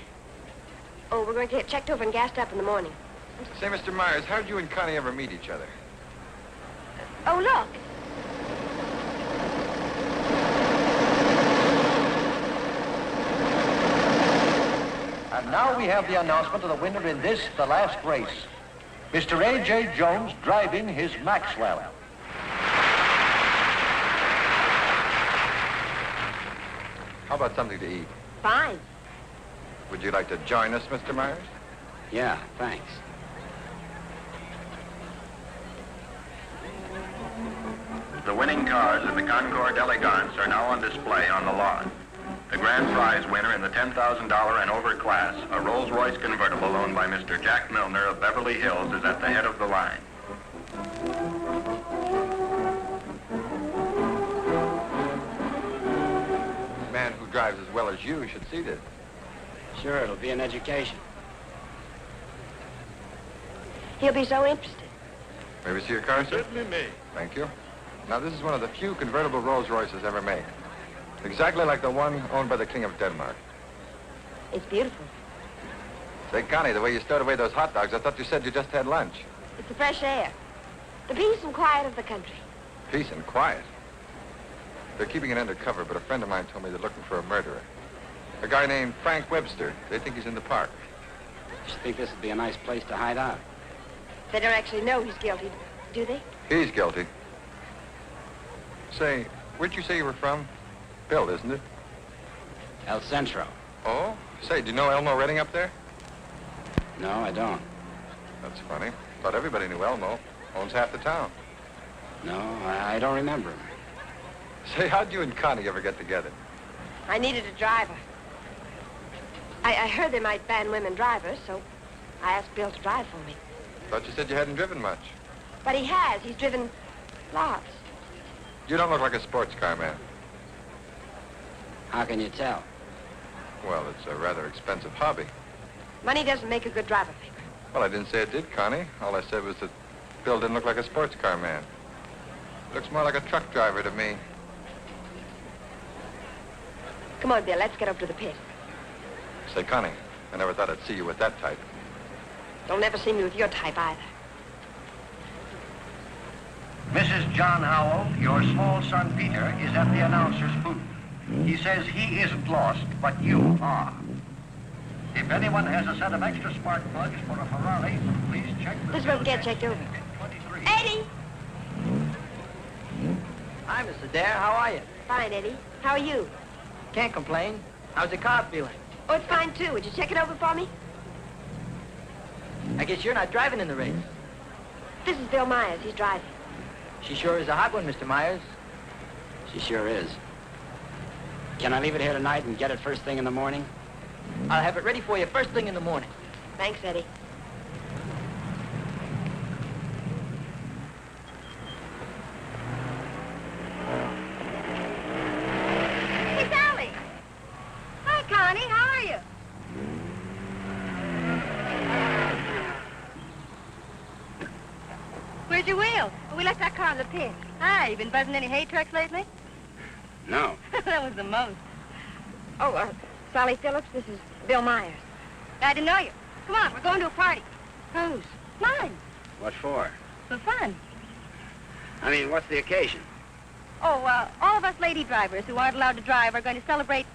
Speaker 2: Oh, we're going to get checked over and gassed up in the morning.
Speaker 8: Say, Mr. Myers, how did you and Connie ever meet each other?
Speaker 2: Oh, look.
Speaker 12: And now we have the announcement of the winner in this, the last race. Mr. A.J. Jones driving his Maxwell.
Speaker 6: How about something to eat?
Speaker 2: Fine.
Speaker 6: Would you like to join us, Mr. Myers?
Speaker 4: Yeah, thanks.
Speaker 14: The winning cars in the Concours d'Elegance are now on display on the lawn. The grand prize winner in the $10,000 and over class, a Rolls-Royce convertible owned by Mr. Jack Milner of Beverly Hills, is at the head of the line.
Speaker 6: A man who drives as well as you should see this.
Speaker 4: Sure, it'll be an education.
Speaker 2: He'll be so interested.
Speaker 6: May we see your car, sir?
Speaker 8: Certainly may.
Speaker 6: Thank you. Now, this is one of the few convertible Rolls-Royces ever made. Exactly like the one owned by the King of Denmark.
Speaker 2: It's beautiful.
Speaker 6: Say, Connie, the way you stowed away those hot dogs, I thought you said you just had lunch.
Speaker 2: It's the fresh air. The peace and quiet of the country.
Speaker 6: Peace and quiet. They're keeping it undercover, but a friend of mine told me they're looking for a murderer. A guy named Frank Webster. They think he's in the park.
Speaker 4: Just think this would be a nice place to hide out.
Speaker 2: They don't actually know he's guilty, do they?
Speaker 6: He's guilty. Say, where'd you say you were from? Bill, isn't it?
Speaker 4: El Centro.
Speaker 6: Oh? Say, do you know Elmo Redding up there?
Speaker 4: No, I don't.
Speaker 6: That's funny. Thought everybody knew Elmo. Owns half the town.
Speaker 4: No, I don't remember him.
Speaker 6: Say, how'd you and Connie ever get together?
Speaker 2: I needed a driver. I heard they might ban women drivers, so I asked Bill to drive for me.
Speaker 6: Thought you said you hadn't driven much.
Speaker 2: But he has. He's driven lots.
Speaker 6: You don't look like a sports car man.
Speaker 4: How can you tell?
Speaker 6: Well, it's a rather expensive hobby.
Speaker 2: Money doesn't make a good driver, Fink.
Speaker 6: Well, I didn't say it did, Connie. All I said was that Bill didn't look like a sports car man. Looks more like a truck driver to me.
Speaker 2: Come on, Bill, let's get up to the pit.
Speaker 6: Say, Connie, I never thought I'd see you with that type.
Speaker 2: You'll never see me with your type either.
Speaker 1: Mrs. John Howell, your small son Peter is at the announcer's booth. He says he isn't lost, but you are. If anyone has a set of extra spark plugs for a Ferrari, please check the...
Speaker 2: This won't get checked over. Eddie!
Speaker 5: Hi, Mr. Dare. How are you?
Speaker 2: Fine, Eddie. How are you?
Speaker 5: Can't complain. How's the car feeling?
Speaker 2: Oh, it's fine, too. Would you check it over for me?
Speaker 5: I guess you're not driving in the race.
Speaker 2: This is Bill Myers. He's driving.
Speaker 5: She sure is a hot one, Mr. Myers.
Speaker 4: She sure is. Can I leave it here tonight and get it first thing in the morning?
Speaker 5: I'll have it ready for you first thing in the morning.
Speaker 2: Thanks, Eddie.
Speaker 3: Hey, Sally. Hi, Connie. How are you? Where's your wheel? Oh, we left that car in the pit. Hi, you been buzzing any hay trucks lately?
Speaker 4: No.
Speaker 3: That was the most.
Speaker 2: Oh, Sally Phillips, this is Bill Myers.
Speaker 3: I didn't know you. Come on, we're going to a party.
Speaker 2: Whose?
Speaker 3: Mine.
Speaker 4: What for?
Speaker 3: For fun.
Speaker 4: I mean, what's the occasion?
Speaker 3: Oh, all of us lady drivers who aren't allowed to drive are going to celebrate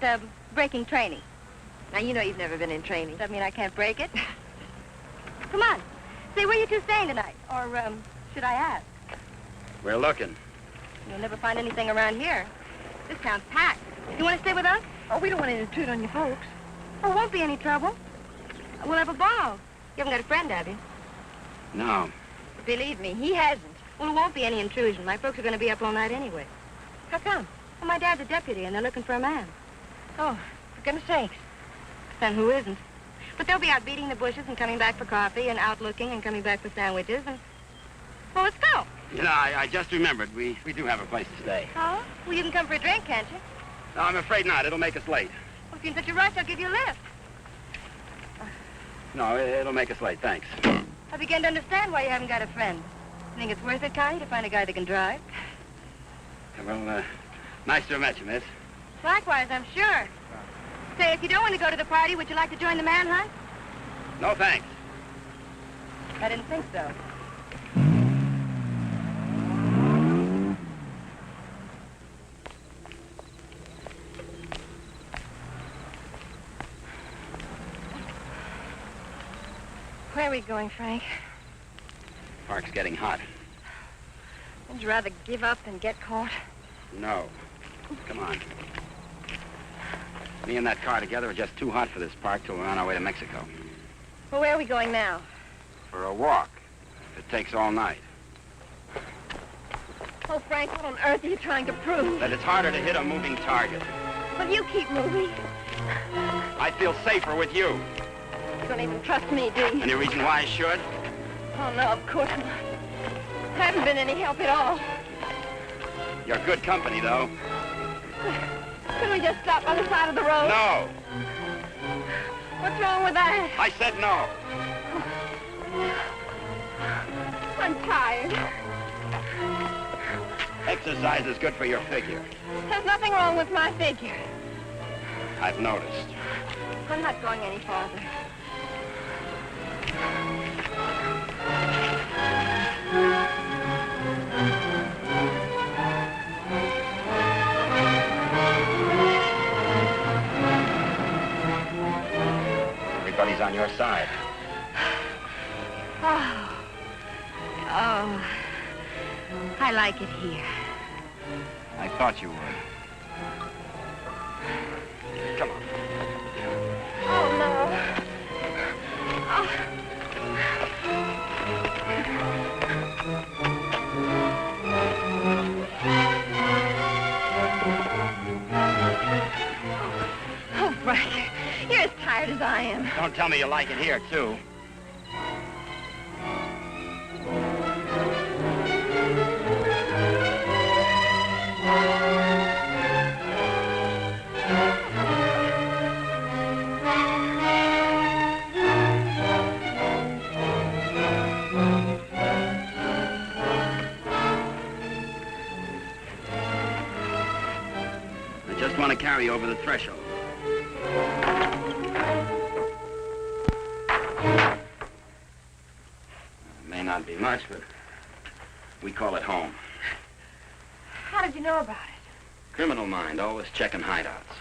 Speaker 3: breaking training.
Speaker 2: Now, you know you've never been in training.
Speaker 3: Does that mean I can't break it? Come on. Say, where you two staying tonight? Or, should I ask?
Speaker 4: We're looking.
Speaker 3: You'll never find anything around here. This town's packed. You want to stay with us?
Speaker 2: Oh, we don't want to intrude on you folks.
Speaker 3: Oh, won't be any trouble. We'll have a ball.
Speaker 2: You haven't got a friend, have you?
Speaker 4: No.
Speaker 2: Believe me, he hasn't.
Speaker 3: Well, it won't be any intrusion. My folks are going to be up all night anyway.
Speaker 2: How come?
Speaker 3: Well, my dad's a deputy, and they're looking for a man.
Speaker 2: Oh, for goodness sakes.
Speaker 3: Then who isn't? But they'll be out beating the bushes and coming back for coffee and out looking and coming back for sandwiches and... Well, let's go.
Speaker 4: You know, I just remembered. We do have a place to stay.
Speaker 3: Oh? Well, you can come for a drink, can't you?
Speaker 4: No, I'm afraid not. It'll make us late.
Speaker 3: Well, if you're in such a rush, I'll give you a lift.
Speaker 4: No, it'll make us late. Thanks.
Speaker 3: I begin to understand why you haven't got a friend. You think it's worth it, Connie, to find a guy that can drive?
Speaker 4: Well, nice to have met you, miss.
Speaker 3: Likewise, I'm sure. Say, if you don't want to go to the party, would you like to join the manhunt?
Speaker 4: No, thanks.
Speaker 3: I didn't think so.
Speaker 2: Where are we going, Frank?
Speaker 4: Park's getting hot.
Speaker 2: Would you rather give up than get caught?
Speaker 4: No. Come on. Me and that car together are just too hot for this park till we're on our way to Mexico.
Speaker 2: Well, where are we going now?
Speaker 4: For a walk. If it takes all night.
Speaker 2: Oh, Frank, what on earth are you trying to prove?
Speaker 4: That it's harder to hit a moving target.
Speaker 2: Well, you keep moving.
Speaker 4: I feel safer with you.
Speaker 2: You don't even trust me, do you?
Speaker 4: Any reason why I should?
Speaker 2: Oh, no, of course not. I haven't been any help at all.
Speaker 4: You're good company, though.
Speaker 2: Couldn't we just stop by the side of the road?
Speaker 4: No.
Speaker 2: What's wrong with that?
Speaker 4: I said no.
Speaker 2: I'm tired.
Speaker 4: Exercise is good for your figure.
Speaker 2: There's nothing wrong with my figure.
Speaker 4: I've noticed.
Speaker 2: I'm not going any farther.
Speaker 4: Everybody's on your side.
Speaker 2: Oh, I like it here.
Speaker 4: I thought you would. Come on.
Speaker 2: Oh, no. Oh, Frank, you're as tired as I am.
Speaker 4: Don't tell me you like it here, too. I just want to carry over the threshold. May not be much, but we call it home.
Speaker 2: How did you know about it?
Speaker 4: Criminal mind, always checking hideouts.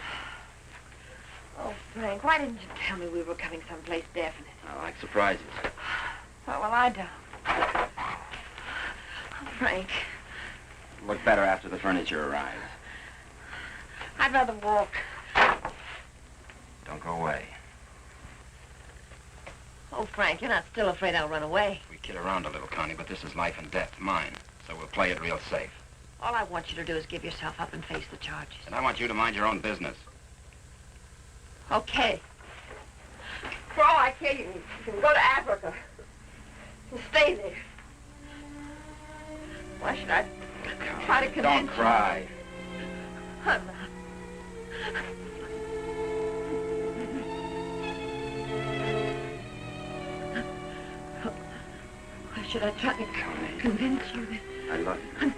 Speaker 2: Oh, Frank, why didn't you tell me we were coming someplace definite?
Speaker 4: I like surprises.
Speaker 2: Oh, well, I don't. Oh, Frank,
Speaker 4: Look better after the furniture arrives.
Speaker 2: I'd rather walk.
Speaker 4: Don't go away.
Speaker 2: Oh, Frank, you're not still afraid I'll run away.
Speaker 4: We kid around a little, Connie, but this is life and death, mine. So we'll play it real safe.
Speaker 2: All I want you to do is give yourself up and face the charges.
Speaker 4: And I want you to mind your own business.
Speaker 2: Okay. For all I care, you can go to Africa and stay there. Why should I try to convince
Speaker 4: Don't cry.
Speaker 2: you? I'm not. Why should I try to convince you that...
Speaker 4: I love you.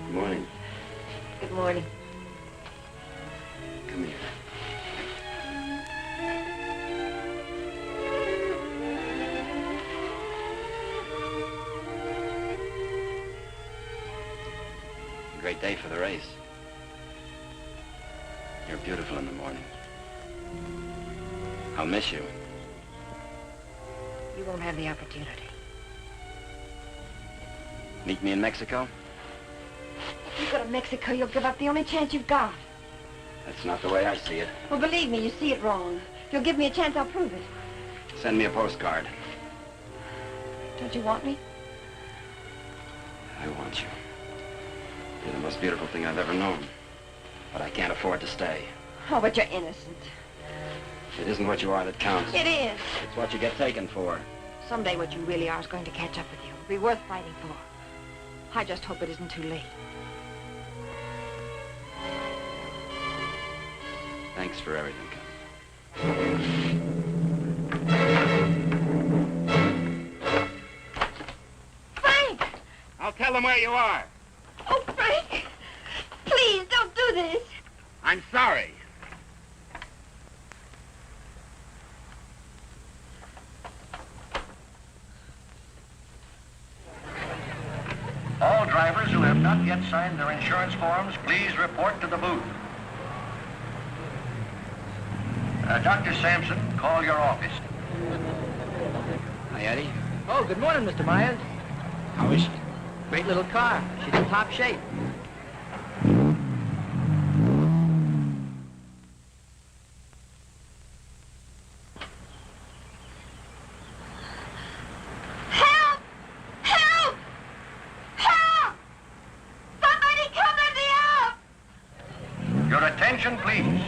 Speaker 4: Good morning.
Speaker 2: Good morning.
Speaker 4: Come here. Great day for the race. You're beautiful in the morning. I'll miss you.
Speaker 2: You won't have the opportunity.
Speaker 4: Meet me in Mexico?
Speaker 2: If you go to Mexico, you'll give up the only chance you've got.
Speaker 4: That's not the way I see it.
Speaker 2: Well, believe me, you see it wrong. If you'll give me a chance, I'll prove it.
Speaker 4: Send me a postcard.
Speaker 2: Don't you want me?
Speaker 4: I want you. You're the most beautiful thing I've ever known. But I can't afford to stay.
Speaker 2: Oh, but you're innocent.
Speaker 4: It isn't what you are that counts.
Speaker 2: It is.
Speaker 4: It's what you get taken for.
Speaker 2: Someday what you really are is going to catch up with you. It'll be worth fighting for. I just hope it isn't too late.
Speaker 4: Thanks for everything.
Speaker 2: Frank!
Speaker 4: I'll tell them where you are.
Speaker 2: Oh, Frank! Please, don't do this.
Speaker 4: I'm sorry.
Speaker 12: drivers who have not yet signed their insurance forms, please report to the booth. Dr. Sampson, call your office.
Speaker 13: Hi, Eddie. Oh, good morning, Mr. Myers. How is she? Great little car. She's in top shape.
Speaker 3: Help! Help! Help! Somebody come let me out!
Speaker 12: Your attention, please.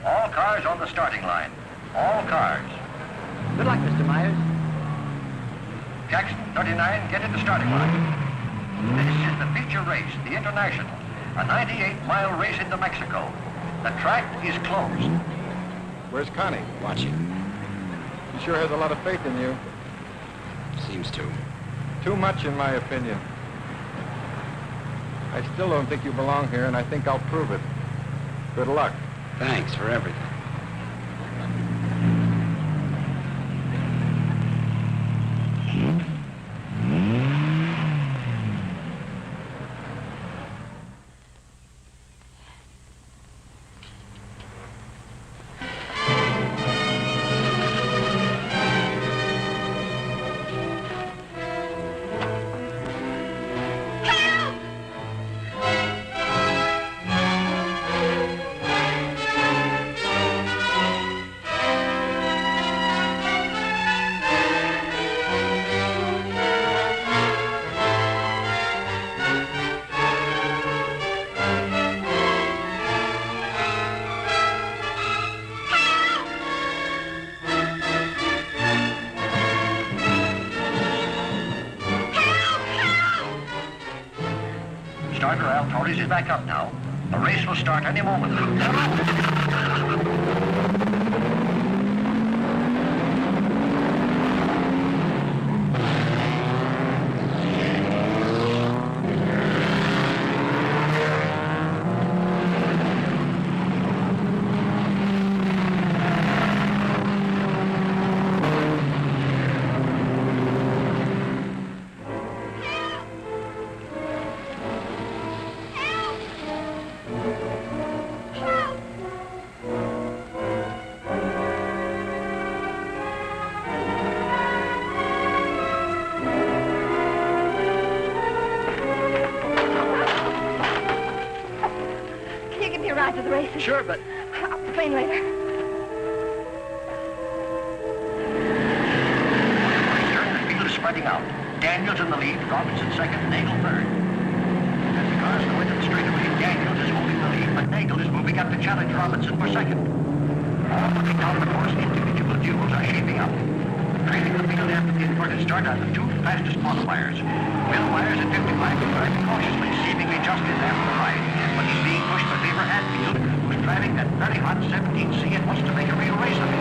Speaker 12: All cars on the starting line. All cars.
Speaker 13: Good luck, Mr. Myers.
Speaker 12: Jackson, 39, get in the starting line. This is the feature race, the International, a 98-mile race into Mexico. The track is closed.
Speaker 8: Where's Connie?
Speaker 6: Watching.
Speaker 8: She sure has a lot of faith in you.
Speaker 6: Seems to.
Speaker 8: Too much, in my opinion. I still don't think you belong here, and I think I'll prove it. Good luck.
Speaker 6: Thanks for everything.
Speaker 12: Starter Al Torres is back up now. The race will start any moment.
Speaker 2: Can you give me a ride to the races?
Speaker 13: Sure, but...
Speaker 2: I'll complain later.
Speaker 12: The field is spreading out. Daniels in the lead, Robinson second, Nagel third. As the cars go into the straightaway, Daniels is holding the lead, but Nagel is moving up to challenge Robinson for second. All looking down the course, individual duels are shaping up. Trailing the field after the inverted start are the two fastest qualifiers. Will Myers at 55 is driving cautiously, seemingly just in there for the ride. But he's being pushed by Beaver Hatfield, who's driving that very hot 17C and wants to make a real race of it.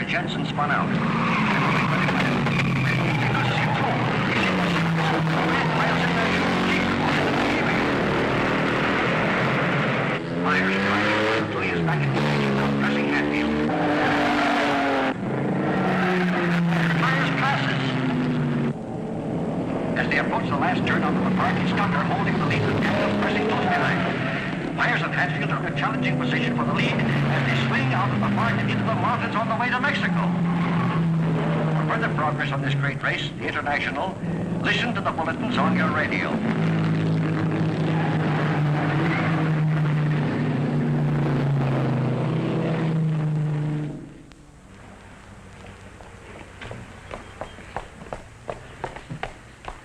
Speaker 12: Jensen spun out. Myers driving until he is back in position now, pressing Hatfield. Myers passes. As they approach approach the last turn onto the park, he stopped her, holding the lead with Kendall pressing close behind. Myers and Hatfield are in a challenging position for the lead as they swing out of the park and into the mountains on the way to Mexico. For further progress on this great race, the International, listen to the bulletins on your radio.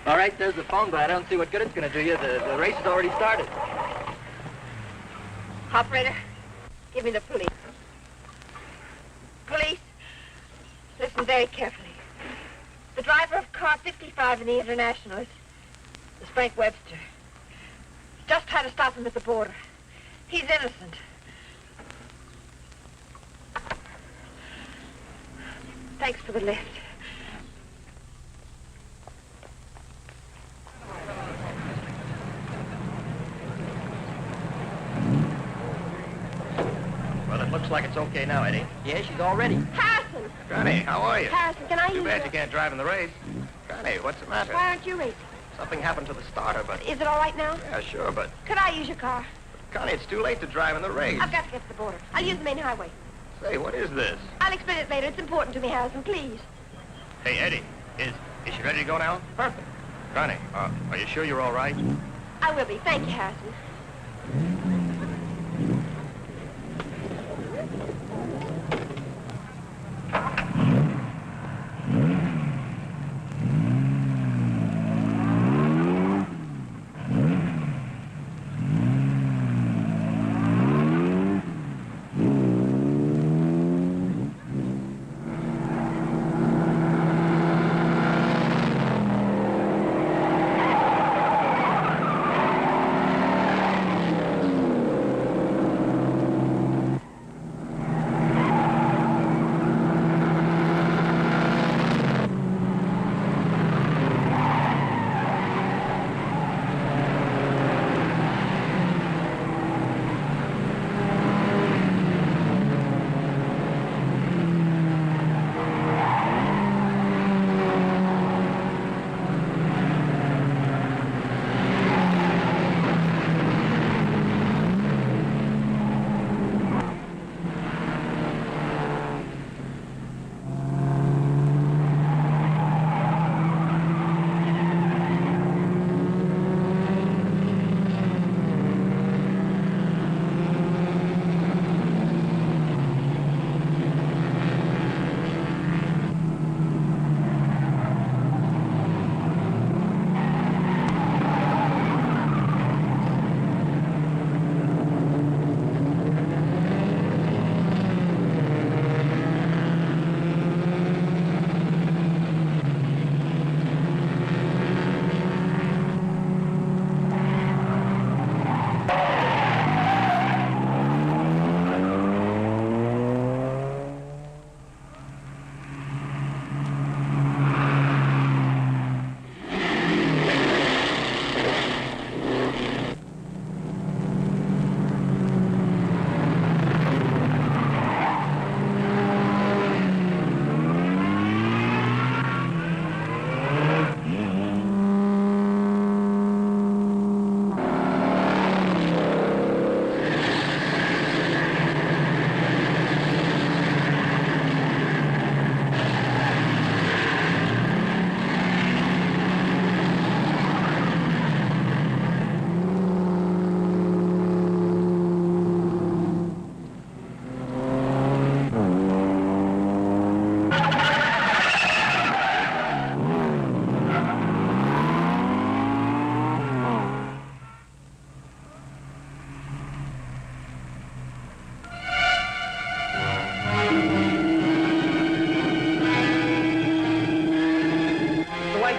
Speaker 13: All right, there's the phone, but I don't see what good it's going to do you. The race has already started.
Speaker 2: Operator, give me the police. Police, listen very carefully. The driver of car 55 in the International is Frank Webster. Just tried to stop him at the border. He's innocent. Thanks for the lift.
Speaker 12: Well, it looks like it's okay now, Eddie.
Speaker 13: Yeah, she's all ready.
Speaker 2: Harrison!
Speaker 12: Connie, how are you?
Speaker 2: Harrison, can I
Speaker 12: Too
Speaker 2: use
Speaker 12: bad
Speaker 2: your-
Speaker 12: you can't drive in the race. Connie, what's the matter?
Speaker 2: Why aren't you racing?
Speaker 12: Something happened to the starter, but...
Speaker 2: Is it all right now?
Speaker 12: Yeah, sure, but...
Speaker 2: Could I use your car?
Speaker 12: Connie, it's too late to drive in the race.
Speaker 2: I've got to get to the border. I'll use the main highway.
Speaker 12: Say, what is this?
Speaker 2: I'll explain it later. It's important to me, Harrison, please.
Speaker 12: Hey, Eddie, is she ready to go now? Perfect. Connie, are you sure you're all right?
Speaker 2: I will be. Thank you, Harrison.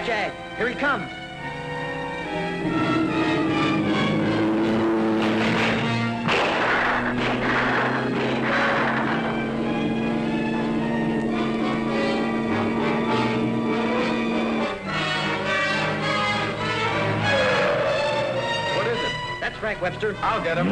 Speaker 13: Jag. Here he comes.
Speaker 12: What is it?
Speaker 13: That's Frank Webster.
Speaker 12: I'll get him.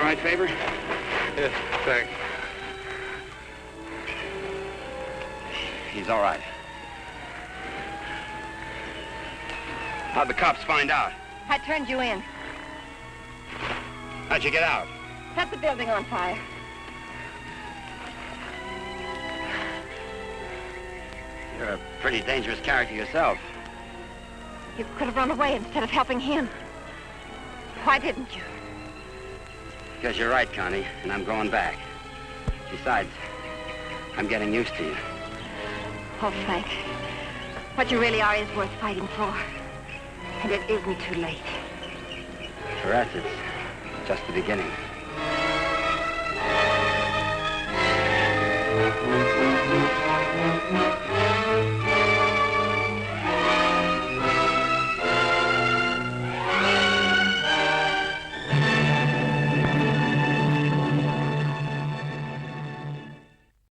Speaker 8: right, Faber?
Speaker 9: Yes, thanks.
Speaker 4: He's all right. How'd the cops find out?
Speaker 2: I turned you in.
Speaker 4: How'd you get out?
Speaker 2: Set the building on fire.
Speaker 4: You're a pretty dangerous character yourself.
Speaker 2: You could have run away instead of helping him. Why didn't you?
Speaker 4: Because you're right, Connie, and I'm going back. Besides, I'm getting used to you.
Speaker 2: Oh, Frank, what you really are is worth fighting for. And it isn't too late.
Speaker 4: For us, it's just the beginning.